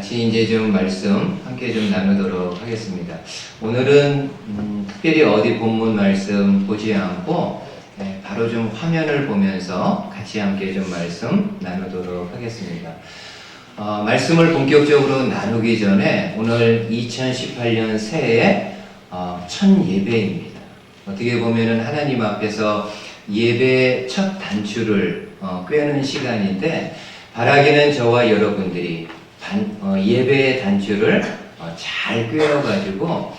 같이 이제 좀 말씀 함께 좀 나누도록 하겠습니다. 오늘은 특별히 어디 본문 말씀 보지 않고 바로 좀 화면을 보면서 같이 함께 좀 말씀 나누도록 하겠습니다. 말씀을 본격적으로 나누기 전에 오늘 2018년 새해 첫 예배입니다. 어떻게 보면은 하나님 앞에서 예배 첫 단추를 꿰는 시간인데, 바라기는 저와 여러분들이 예배의 단추를 잘 꿰어가지고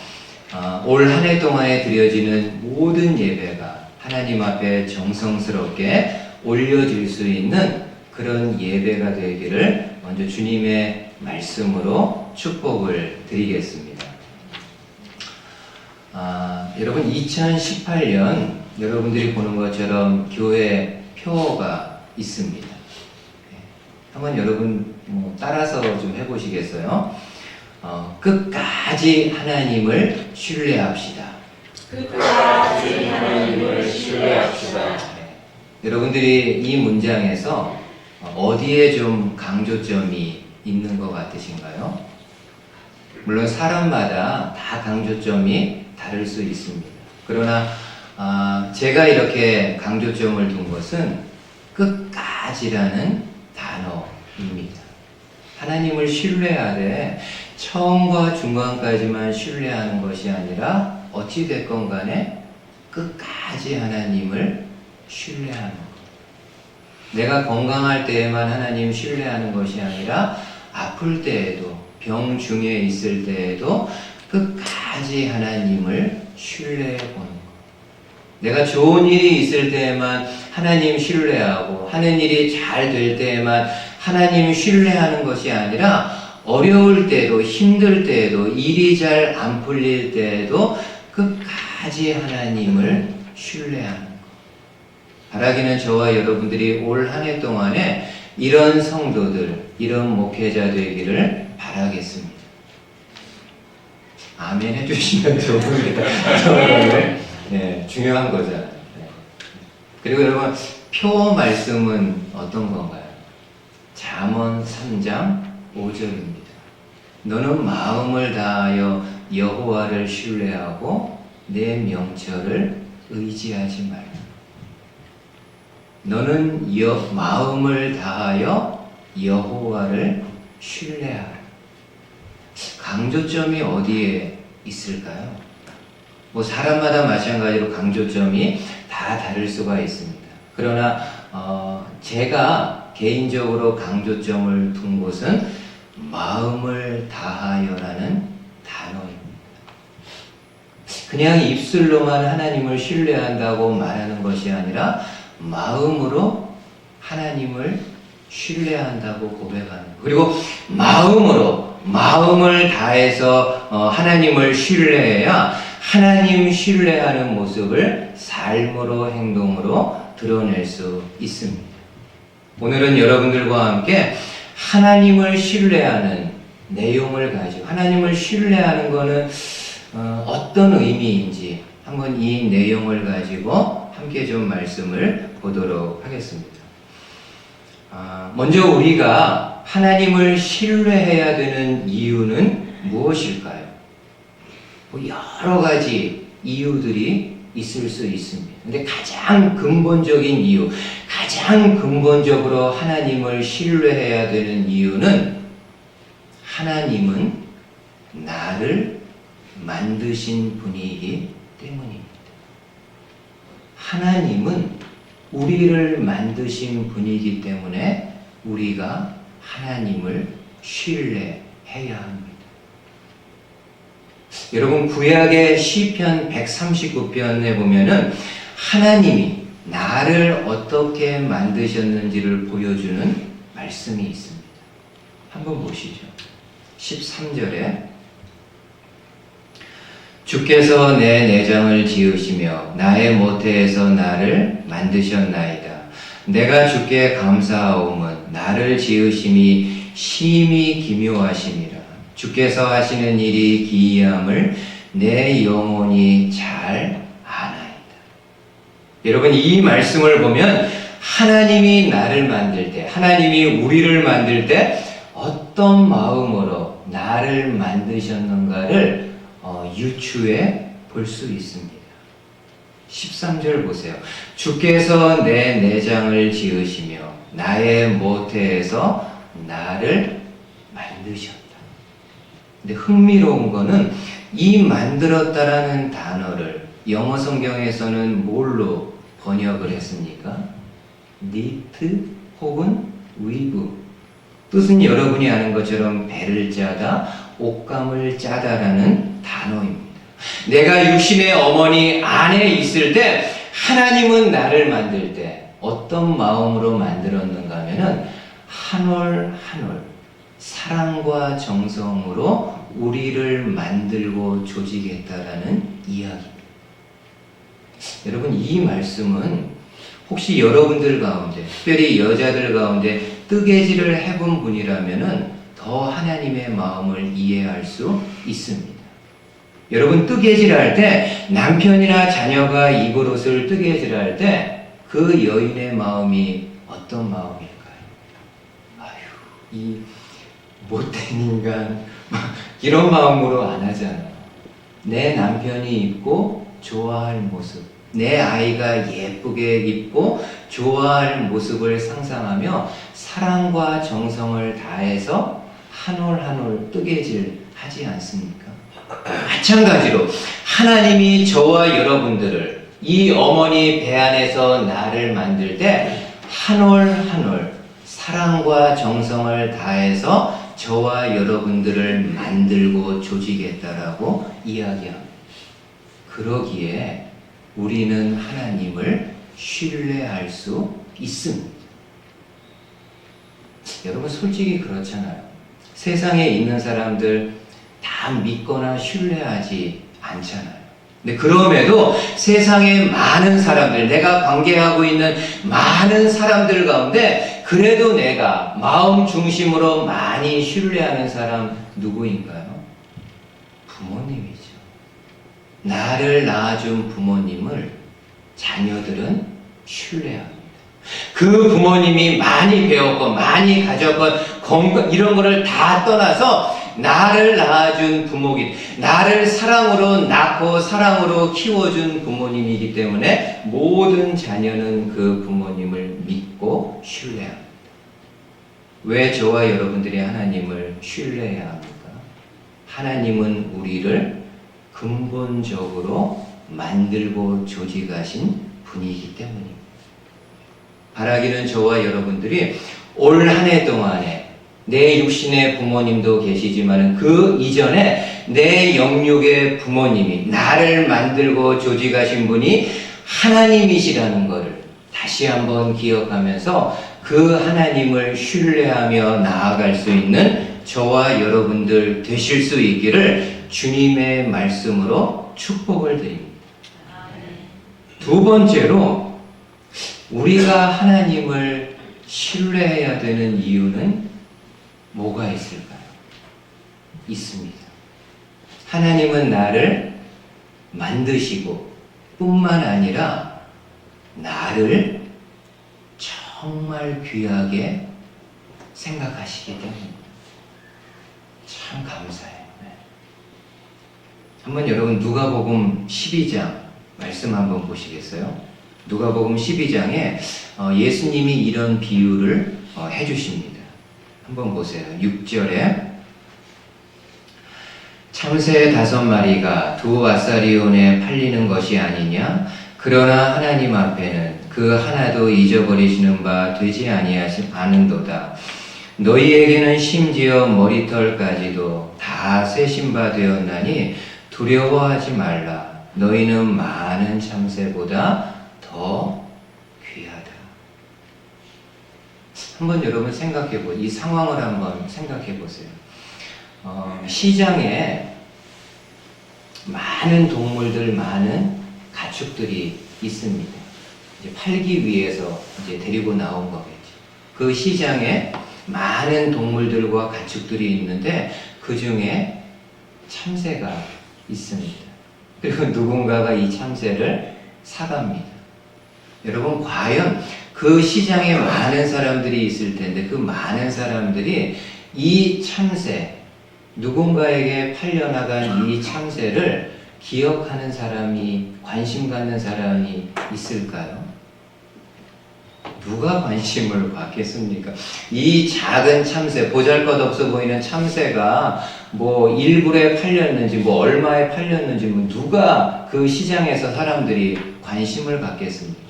올 한 해 동안에 드려지는 모든 예배가 하나님 앞에 정성스럽게 올려질 수 있는 그런 예배가 되기를 먼저 주님의 말씀으로 축복을 드리겠습니다. 여러분, 2018년 여러분들이 보는 것처럼 교회 표가 있습니다. 한번 여러분 따라서 좀 해보시겠어요? 끝까지 하나님을 신뢰합시다. 끝까지 하나님을 신뢰합시다. 여러분들이 이 문장에서 어디에 좀 강조점이 있는 것 같으신가요? 물론 사람마다 다 강조점이 다를 수 있습니다. 그러나 제가 이렇게 강조점을 둔 것은 끝까지라는 단어입니다. 하나님을 신뢰하되 처음과 중간까지만 신뢰하는 것이 아니라 어찌됐건 간에 끝까지 하나님을 신뢰하는 것. 내가 건강할 때에만 하나님 신뢰하는 것이 아니라 아플 때에도, 병 중에 있을 때에도 끝까지 하나님을 신뢰해 보는 것. 내가 좋은 일이 있을 때에만 하나님 신뢰하고, 하는 일이 잘 될 때에만 하나님 신뢰하는 것이 아니라 어려울 때도, 힘들 때에도, 일이 잘 안 풀릴 때에도 끝까지 하나님을 신뢰하는 것. 바라기는 저와 여러분들이 올 한 해 동안에 이런 성도들, 이런 목회자 되기를 바라겠습니다. 아멘 해주시면 좋습니다. 네, 중요한 거잖아요. 네. 그리고 여러분, 표 말씀은 어떤 건가요? 잠언 3장 5절입니다. 너는 마음을 다하여 여호와를 신뢰하고 내 명철을 의지하지 말라. 너는 마음을 다하여 여호와를 신뢰하라. 강조점이 어디에 있을까요? 사람마다 마찬가지로 강조점이 다 다를 수가 있습니다. 그러나 제가 개인적으로 강조점을 둔 곳은 마음을 다하여라는 단어입니다. 그냥 입술로만 하나님을 신뢰한다고 말하는 것이 아니라 마음으로 하나님을 신뢰한다고 고백하는 것. 그리고 마음을 다해서 하나님을 신뢰해야 하나님 신뢰하는 모습을 삶으로, 행동으로 드러낼 수 있습니다. 오늘은 여러분들과 함께 하나님을 신뢰하는 내용을 가지고, 하나님을 신뢰하는 것은 어떤 의미인지 한번 이 내용을 가지고 함께 좀 말씀을 보도록 하겠습니다. 먼저 우리가 하나님을 신뢰해야 되는 이유는 무엇일까요? 여러 가지 이유들이 있을 수 있습니다. 근데 가장 근본적인 이유, 가장 근본적으로 하나님을 신뢰해야 되는 이유는 하나님은 나를 만드신 분이기 때문입니다. 하나님은 우리를 만드신 분이기 때문에 우리가 하나님을 신뢰해야 합니다. 여러분, 구약의 시편 139편에 보면은 하나님이 나를 어떻게 만드셨는지를 보여주는 말씀이 있습니다. 한번 보시죠. 13절에 주께서 내 내장을 지으시며 나의 모태에서 나를 만드셨나이다. 내가 주께 감사하오면 나를 지으심이 심히 기묘하심이라. 주께서 하시는 일이 기이함을 내 영혼이 잘 아나이다. 여러분, 이 말씀을 보면 하나님이 나를 만들 때, 하나님이 우리를 만들 때 어떤 어떤 마음으로 나를 만드셨는가를 유추해 볼 수 있습니다. 13절 보세요. 주께서 내 내장을 지으시며 나의 모태에서 나를 만드셨다. 근데 흥미로운 거는 이 만들었다라는 단어를 영어 성경에서는 뭘로 번역을 했습니까? knit 혹은 weave. 뜻은 여러분이 아는 것처럼 배를 짜다, 옷감을 짜다라는 단어입니다. 내가 육신의 어머니 안에 있을 때 하나님은 나를 만들 때 어떤 마음으로 만들었는가 하면은 한 올 한 올 사랑과 정성으로 우리를 만들고 조직했다라는 이야기입니다. 여러분, 이 말씀은 혹시 여러분들 가운데, 특별히 여자들 가운데 뜨개질을 해본 분이라면은 더 하나님의 마음을 이해할 수 있습니다. 여러분, 뜨개질할 때 남편이나 자녀가 입을 옷을 뜨개질할 때 그 여인의 마음이 어떤 마음일까요? 아휴, 이 못된 인간, 이런 마음으로 안 하잖아요. 내 남편이 입고 좋아할 모습, 내 아이가 예쁘게 입고 좋아할 모습을 상상하며 사랑과 정성을 다해서 한 올 한 올 뜨개질 하지 않습니까? 마찬가지로 하나님이 저와 여러분들을 이 어머니 배 안에서 나를 만들 때 한 올 한 올 사랑과 정성을 다해서 저와 여러분들을 만들고 조직했다라고 이야기합니다. 그러기에 우리는 하나님을 신뢰할 수 있습니다. 여러분, 솔직히 그렇잖아요. 세상에 있는 사람들 다 믿거나 신뢰하지 않잖아요. 근데 그럼에도 세상에 많은 사람들, 내가 관계하고 있는 많은 사람들 가운데 그래도 내가 마음 중심으로 많이 신뢰하는 사람 누구인가요? 부모님이죠. 나를 낳아준 부모님을 자녀들은 신뢰합니다. 그 부모님이 많이 배웠건 많이 가졌건 건강 이런 거를 다 떠나서 나를 낳아준 부모기, 나를 사랑으로 낳고 사랑으로 키워준 부모님이기 때문에 모든 자녀는 그 부모님을 믿고 신뢰합니다. 왜 저와 여러분들이 하나님을 신뢰해야 합니까? 하나님은 우리를 근본적으로 만들고 조직하신 분이기 때문입니다. 바라기는 저와 여러분들이 올 한 해 동안에 내 육신의 부모님도 계시지만 그 이전에 내 영육의 부모님이 나를 만들고 조직하신 분이 하나님이시라는 것을 다시 한번 기억하면서 그 하나님을 신뢰하며 나아갈 수 있는 저와 여러분들 되실 수 있기를 주님의 말씀으로 축복을 드립니다. 두 번째로 우리가 하나님을 신뢰해야 되는 이유는 뭐가 있을까요? 있습니다. 하나님은 나를 만드시고 뿐만 아니라 나를 정말 귀하게 생각하시기 때문입니다. 참 감사해요. 네. 한번 여러분 누가복음 12장 말씀 한번 보시겠어요? 누가복음 12장에 예수님이 이런 비유를 해주십니다. 한번 보세요. 6절에 참새 5마리가 두 아사리온에 팔리는 것이 아니냐? 그러나 하나님 앞에는 그 하나도 잊어버리시는 바 되지 않은도다. 너희에게는 심지어 머리털까지도 다 세신 바 되었나니 두려워하지 말라. 너희는 많은 참새보다 더 귀하다. 한번 여러분 이 상황을 한번 생각해 보세요. 시장에 많은 동물들, 많은 가축들이 있습니다. 이제 팔기 위해서 이제 데리고 나온 거겠죠. 그 시장에 많은 동물들과 가축들이 있는데 그 중에 참새가 있습니다. 그리고 누군가가 이 참새를 사갑니다. 여러분, 과연 그 시장에 많은 사람들이 있을 텐데 그 많은 사람들이 이 참새, 누군가에게 팔려나간 이 참새를 기억하는 사람이, 관심 갖는 사람이 있을까요? 누가 관심을 갖겠습니까? 이 작은 참새, 보잘것없어 보이는 참새가 뭐 1불에 팔렸는지 뭐 얼마에 팔렸는지 뭐 누가 그 시장에서 사람들이 관심을 갖겠습니까?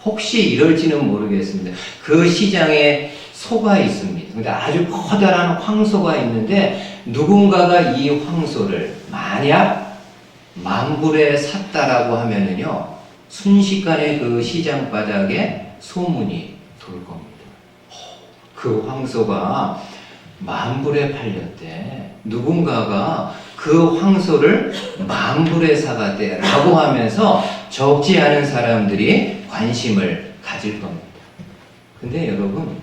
혹시 이럴지는 모르겠습니다. 그 시장에 소가 있습니다. 근데 아주 커다란 황소가 있는데 누군가가 이 황소를 만약 10,000불에 샀다라고 하면은요, 순식간에 그 시장 바닥에 소문이 돌 겁니다. 그 황소가 10,000불에 팔렸대. 누군가가 그 황소를 10,000불에 사갔대. 라고 하면서 적지 않은 사람들이 관심을 가질 겁니다. 근데 여러분,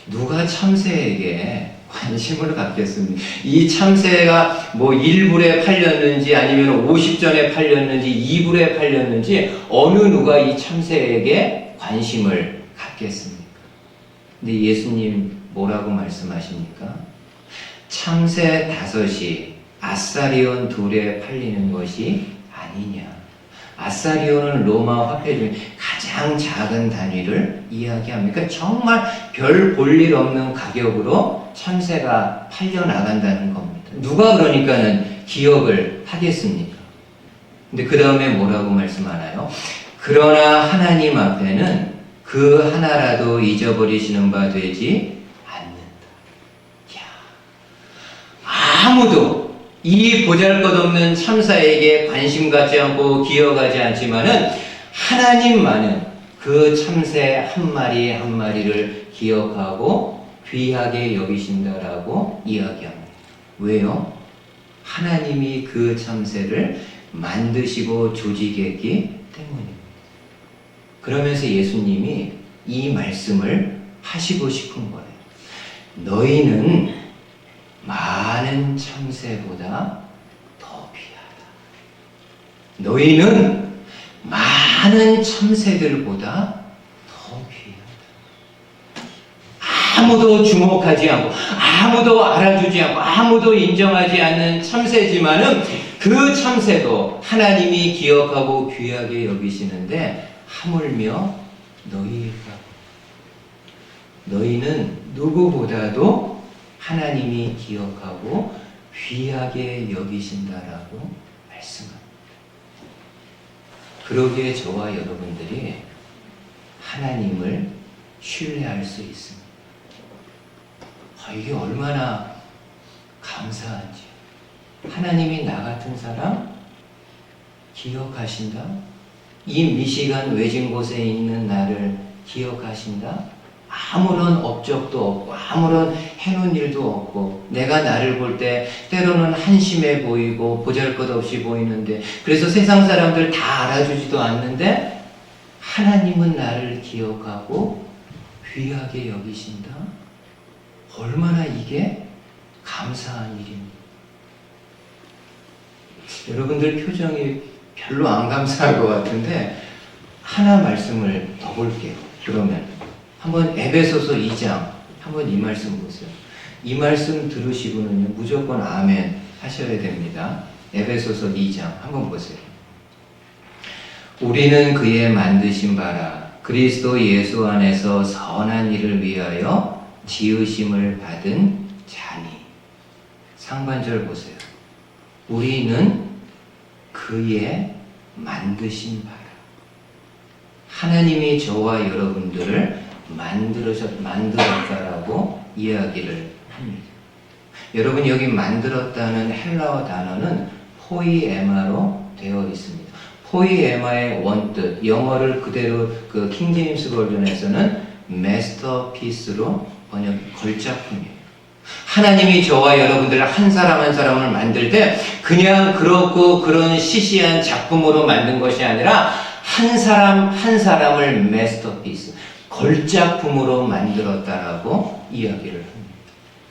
누가 참새에게 관심을 갖겠습니까? 이 참새가 뭐 1불에 팔렸는지 아니면 50전에 팔렸는지 2불에 팔렸는지 어느 누가 이 참새에게 관심을 갖겠습니까? 근데 예수님 뭐라고 말씀하십니까? 참새 5이 아사리온 2에 팔리는 것이 아니냐. 아사리온은 로마 화폐 중에 가장 작은 단위를 이야기합니다. 정말 별 볼 일 없는 가격으로 참새가 팔려나간다는 겁니다. 누가 그러니까는 기억을 하겠습니까? 근데 그 다음에 뭐라고 말씀하나요? 그러나 하나님 앞에는 그 하나라도 잊어버리시는 바 되지 않는다. 야, 아무도 이 보잘것없는 참새에게 관심 갖지 않고 기억하지 않지만은 하나님만은 그 참새 한 마리 한 마리를 기억하고 귀하게 여기신다라고 이야기합니다. 왜요? 하나님이 그 참새를 만드시고 조직했기 때문입니다. 그러면서 예수님이 이 말씀을 하시고 싶은 거예요. 너희는 많은 참새보다 더 귀하다. 너희는 많은 참새들보다 더 귀하다. 아무도 주목하지 않고 아무도 알아주지 않고 아무도 인정하지 않는 참새지만은 그 참새도 하나님이 기억하고 귀하게 여기시는데 하물며 너희일까? 너희는 누구보다도 하나님이 기억하고 귀하게 여기신다라고 말씀합니다. 그러기에 저와 여러분들이 하나님을 신뢰할 수 있습니다. 이게 얼마나 감사한지. 하나님이 나 같은 사람 기억하신다? 이 미시간 외진 곳에 있는 나를 기억하신다? 아무런 업적도 없고 아무런 해놓은 일도 없고 내가 나를 볼 때 때로는 한심해 보이고 보잘것없이 보이는데 그래서 세상 사람들 다 알아주지도 않는데 하나님은 나를 기억하고 귀하게 여기신다? 얼마나 이게 감사한 일입니다. 여러분들 표정이 별로 안 감사할 것 같은데 하나 말씀을 더 볼게요. 그러면 한번 에베소서 2장 한번 이 말씀 보세요. 이 말씀 들으시고는요 무조건 아멘 하셔야 됩니다. 에베소서 2장 한번 보세요. 우리는 그의 만드신 바라 그리스도 예수 안에서 선한 일을 위하여 지으심을 받은 자니. 상반절 보세요. 우리는 그의 만드신 바라. 하나님이 저와 여러분들을 만들었다라고 이야기를 합니다. 여러분 여기 만들었다는 헬라어 단어는 포이에마로 되어 있습니다. 포이에마의 원뜻, 영어를 그대로 그 킹제임스 버전에서는 마스터피스로 번역, 걸작품이에요. 하나님이 저와 여러분들을 한 사람 한 사람을 만들 때 그냥 그렇고 그런 시시한 작품으로 만든 것이 아니라 한 사람 한 사람을 마스터피스, 걸작품으로 만들었다라고 이야기를 합니다.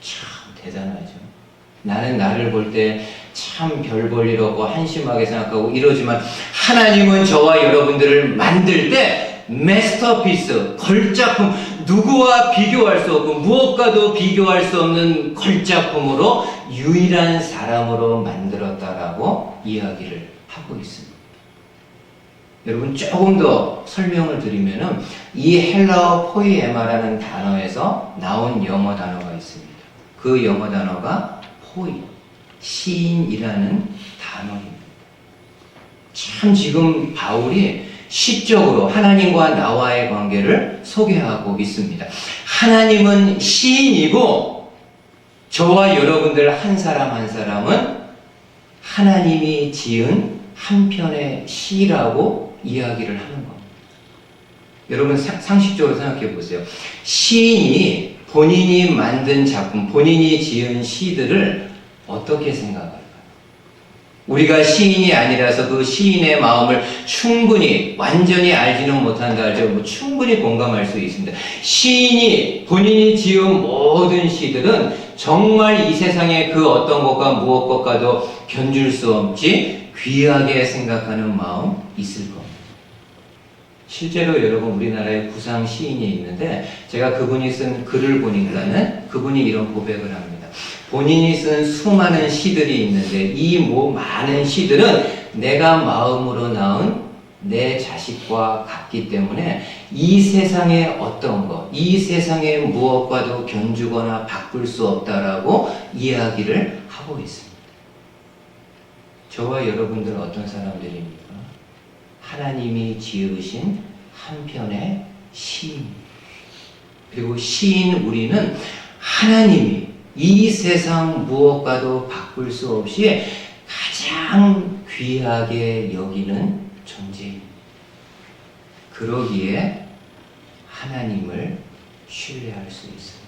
참 대단하죠. 나는 나를 볼 때 참 별 볼 일 없고 한심하게 생각하고 이러지만 하나님은 저와 여러분들을 만들 때 마스터피스, 걸작품, 누구와 비교할 수 없고 무엇과도 비교할 수 없는 걸작품으로 유일한 사람으로 만들었다라고 이야기를 하고 있습니다. 여러분 조금 더 설명을 드리면은 이 헬라어 포이에마라는 단어에서 나온 영어 단어가 있습니다. 그 영어 단어가 포이, 시인이라는 단어입니다. 참 지금 바울이 시적으로 하나님과 나와의 관계를 소개하고 있습니다. 하나님은 시인이고 저와 여러분들 한 사람 한 사람은 하나님이 지은 한 편의 시라고 이야기를 하는 겁니다. 여러분 상식적으로 생각해 보세요. 시인이 본인이 만든 작품, 본인이 지은 시들을 어떻게 생각할까요? 우리가 시인이 아니라서 그 시인의 마음을 충분히 완전히 알지는 못한다 할지라도 충분히 공감할 수 있습니다. 시인이 본인이 지은 모든 시들은 정말 이 세상의 그 어떤 것과 무엇 것과도 견줄 수 없지 귀하게 생각하는 마음 있을 겁니다. 실제로 여러분 우리나라에 구상 시인이 있는데 제가 그분이 쓴 글을 보니까는 그분이 이런 고백을 합니다. 본인이 쓴 수많은 시들이 있는데 이 많은 시들은 내가 마음으로 낳은 내 자식과 같기 때문에 이 세상의 어떤 것, 이 세상의 무엇과도 견주거나 바꿀 수 없다라고 이야기를 하고 있습니다. 저와 여러분들은 어떤 사람들입니까? 하나님이 지으신 한 편의 시인. 그리고 시인 우리는 하나님이 이 세상 무엇과도 바꿀 수 없이 가장 귀하게 여기는 존재입니다. 그러기에 하나님을 신뢰할 수 있습니다.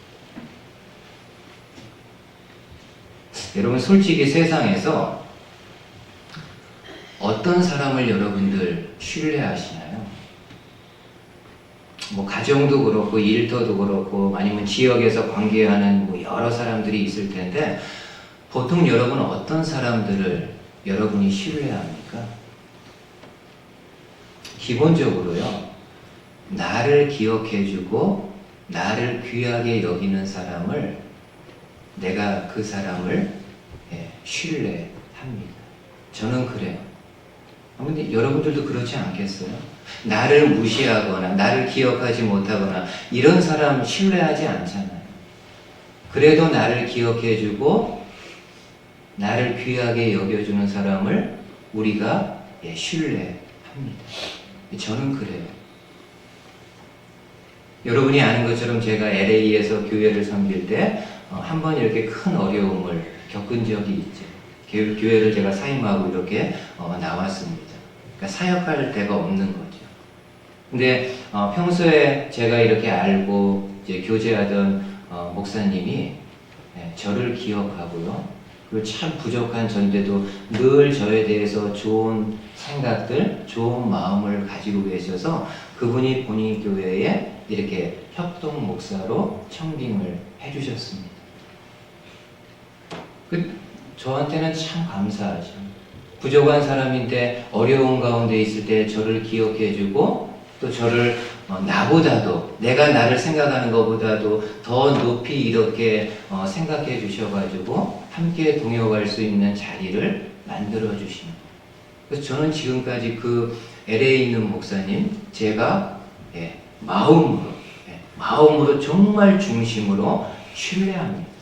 여러분 솔직히 세상에서 어떤 사람을 여러분들 신뢰하시나요? 뭐 가정도 그렇고 일터도 그렇고 아니면 지역에서 관계하는 뭐 여러 사람들이 있을 텐데 보통 여러분은 어떤 사람들을 여러분이 신뢰합니까? 기본적으로요, 나를 기억해주고 나를 귀하게 여기는 사람을 내가 그 사람을 신뢰합니다. 저는 그래요. 근데 여러분들도 그렇지 않겠어요? 나를 무시하거나 나를 기억하지 못하거나 이런 사람 신뢰하지 않잖아요. 그래도 나를 기억해주고 나를 귀하게 여겨주는 사람을 우리가 신뢰합니다. 저는 그래요. 여러분이 아는 것처럼 제가 LA에서 교회를 섬길 때 한 번 이렇게 큰 어려움을 겪은 적이 있죠. 교회를 제가 사임하고 이렇게 나왔습니다. 그러니까 사역할 데가 없는 거죠. 근데 평소에 제가 이렇게 알고 이제 교제하던 목사님이 저를 기억하고요. 그리고 참 부족한 전데도 늘 저에 대해서 좋은 생각들, 좋은 마음을 가지고 계셔서 그분이 본인 교회에 이렇게 협동 목사로 청빙을 해주셨습니다. 저한테는 참 감사하죠. 부족한 사람인데 어려운 가운데 있을 때 저를 기억해주고 또 저를 나보다도 내가 나를 생각하는 것보다도 더 높이 이렇게 생각해 주셔가지고 함께 동역할 수 있는 자리를 만들어 주십니다. 그래서 저는 지금까지 그 LA에 있는 목사님 제가 마음으로 정말 중심으로 신뢰합니다.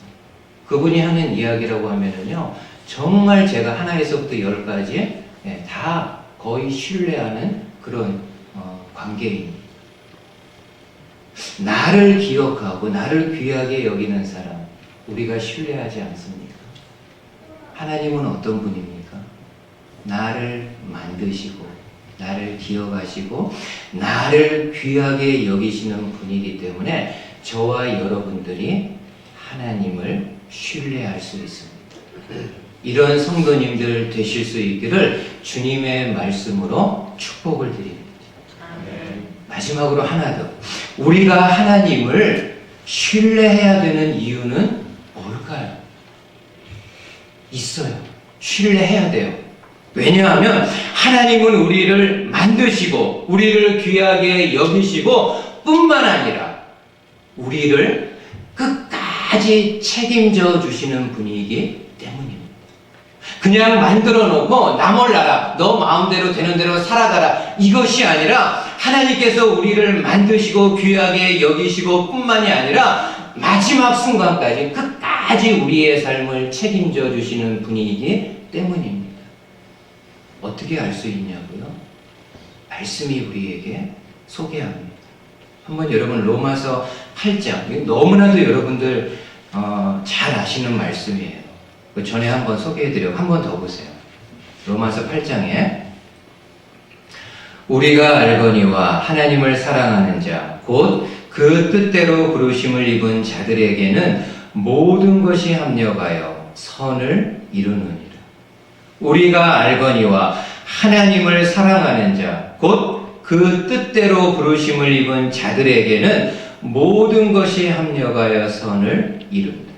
그분이 하는 이야기라고 하면은요, 정말 제가 하나에서부터 열까지 다 거의 신뢰하는 그런 관계입니다. 나를 기억하고 나를 귀하게 여기는 사람 우리가 신뢰하지 않습니까? 하나님은 어떤 분입니까? 나를 만드시고 나를 기억하시고 나를 귀하게 여기시는 분이기 때문에 저와 여러분들이 하나님을 신뢰할 수 있습니다. 이런 성도님들 되실 수 있기를 주님의 말씀으로 축복을 드립니다. 마지막으로 하나 더. 우리가 하나님을 신뢰해야 되는 이유는 뭘까요? 있어요. 신뢰해야 돼요. 왜냐하면 하나님은 우리를 만드시고 우리를 귀하게 여기시고 뿐만 아니라 우리를 끝까지 책임져 주시는 분이기 때문입니다. 그냥 만들어 놓고 나 몰라라, 너 마음대로 되는 대로 살아가라, 이것이 아니라 하나님께서 우리를 만드시고 귀하게 여기시고 뿐만이 아니라 마지막 순간까지 끝까지 우리의 삶을 책임져 주시는 분이기 때문입니다. 어떻게 알 수 있냐고요? 말씀이 우리에게 소개합니다. 한번 여러분 로마서 8장, 너무나도 여러분들 잘 아시는 말씀이에요. 그 전에 한번 소개해드려. 한 번 더 보세요. 로마서 8장에 우리가 알거니와 하나님을 사랑하는 자 곧 그 뜻대로 부르심을 입은 자들에게는 모든 것이 합력하여 선을 이루느니라. 우리가 알거니와 하나님을 사랑하는 자 곧 그 뜻대로 부르심을 입은 자들에게는 모든 것이 합력하여 선을 이룬다.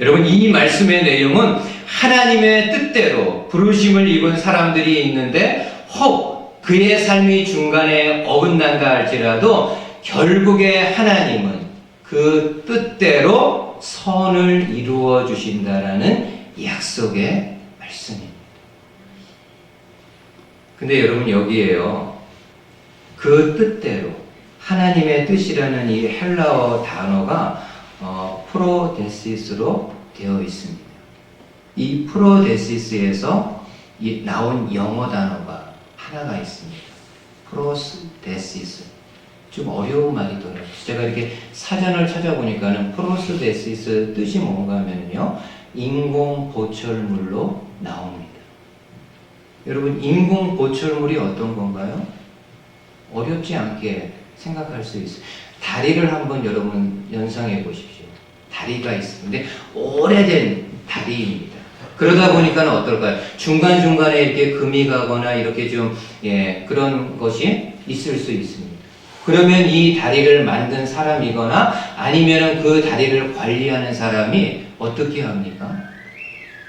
여러분, 이 말씀의 내용은 하나님의 뜻대로 부르심을 입은 사람들이 있는데 혹 그의 삶이 중간에 어긋난다 할지라도 결국에 하나님은 그 뜻대로 선을 이루어 주신다라는 약속의 말씀입니다. 근데 여러분, 여기에요, 그 뜻대로, 하나님의 뜻이라는 이 헬라어 단어가 프로데시스로 되어 있습니다. 이 프로데시스에서 나온 영어 단어가 하나가 있습니다. 프로스데시스. 좀 어려운 말이더라고요. 제가 이렇게 사전을 찾아보니까는 프로스데시스 뜻이 뭔가 하면요, 인공 보철물로 나옵니다. 여러분, 인공 보철물이 어떤 건가요? 어렵지 않게 생각할 수 있어요. 다리를 한번 여러분 연상해 보십시오. 다리가 있습니다. 오래된 다리입니다. 그러다 보니까 어떨까요? 중간중간에 이렇게 금이 가거나 이렇게 좀, 그런 것이 있을 수 있습니다. 그러면 이 다리를 만든 사람이거나 아니면 그 다리를 관리하는 사람이 어떻게 합니까?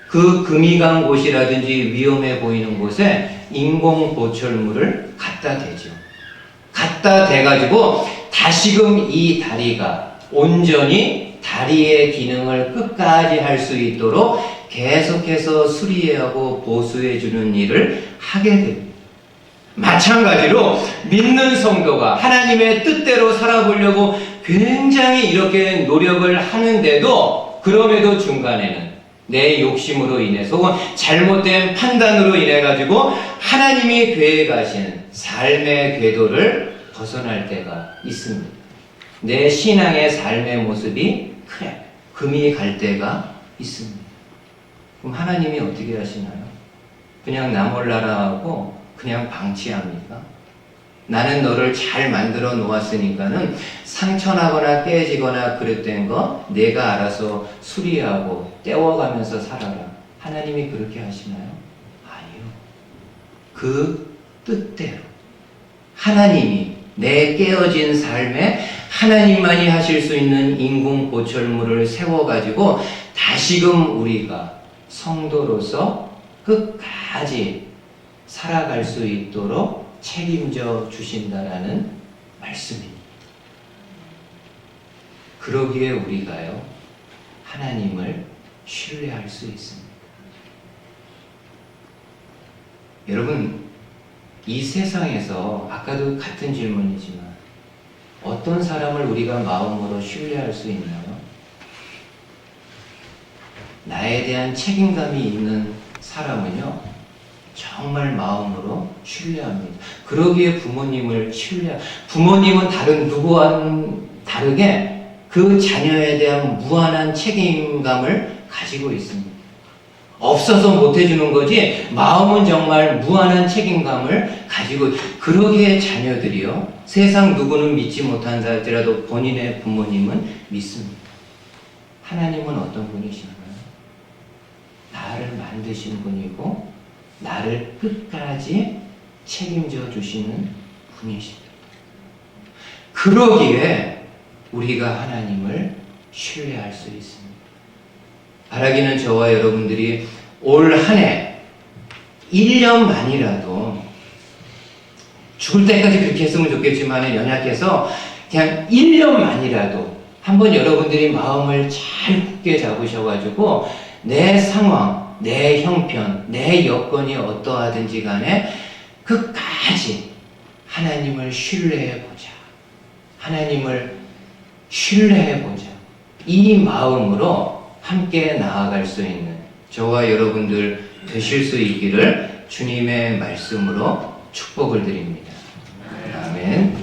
그 금이 간 곳이라든지 위험해 보이는 곳에 인공 보철물을 갖다 대죠. 갖다 대가지고 다시금 이 다리가 온전히 다리의 기능을 끝까지 할 수 있도록 계속해서 수리하고 보수해주는 일을 하게 됩니다. 마찬가지로 믿는 성도가 하나님의 뜻대로 살아보려고 굉장히 이렇게 노력을 하는데도 그럼에도 중간에는 내 욕심으로 인해서 혹은 잘못된 판단으로 인해 가지고 하나님이 계획하신 삶의 궤도를 벗어날 때가 있습니다. 내 신앙의 삶의 모습이 금이 갈 때가 있습니다. 그럼 하나님이 어떻게 하시나요? 그냥 나 몰라라 하고 그냥 방치합니까? 나는 너를 잘 만들어 놓았으니까는 상처나거나 깨지거나 그랬던 거 내가 알아서 수리하고 떼워가면서 살아라. 하나님이 그렇게 하시나요? 아니요. 그 뜻대로 하나님이 내 깨어진 삶에 하나님만이 하실 수 있는 인공 보철물을 세워가지고 다시금 우리가 성도로서 끝까지 살아갈 수 있도록 책임져 주신다라는 말씀입니다. 그러기에 우리가요, 하나님을 신뢰할 수 있습니다. 여러분, 이 세상에서 아까도 같은 질문이지만 어떤 사람을 우리가 마음으로 신뢰할 수 있나요? 나에 대한 책임감이 있는 사람은요, 정말 마음으로 신뢰합니다. 그러기에 부모님을 부모님은 다른 누구와는 다르게 그 자녀에 대한 무한한 책임감을 가지고 있습니다. 없어서 못해주는 거지 마음은 정말 무한한 책임감을 가지고, 그러기에 자녀들이요, 세상 누구는 믿지 못한다 할지라도 본인의 부모님은 믿습니다. 하나님은 어떤 분이신가요? 나를 만드신 분이고 나를 끝까지 책임져 주시는 분이십니다. 그러기에 우리가 하나님을 신뢰할 수 있습니다. 바라기는 저와 여러분들이 올 한 해 1년만이라도 죽을 때까지 그렇게 했으면 좋겠지만 연약해서 그냥 1년만이라도 한번 여러분들이 마음을 잘 굳게 잡으셔가지고 내 상황, 내 형편, 내 여건이 어떠하든지 간에 끝까지 하나님을 신뢰해보자. 하나님을 신뢰해보자. 이 마음으로 함께 나아갈 수 있는 저와 여러분들 되실 수 있기를 주님의 말씀으로 축복을 드립니다. 아멘.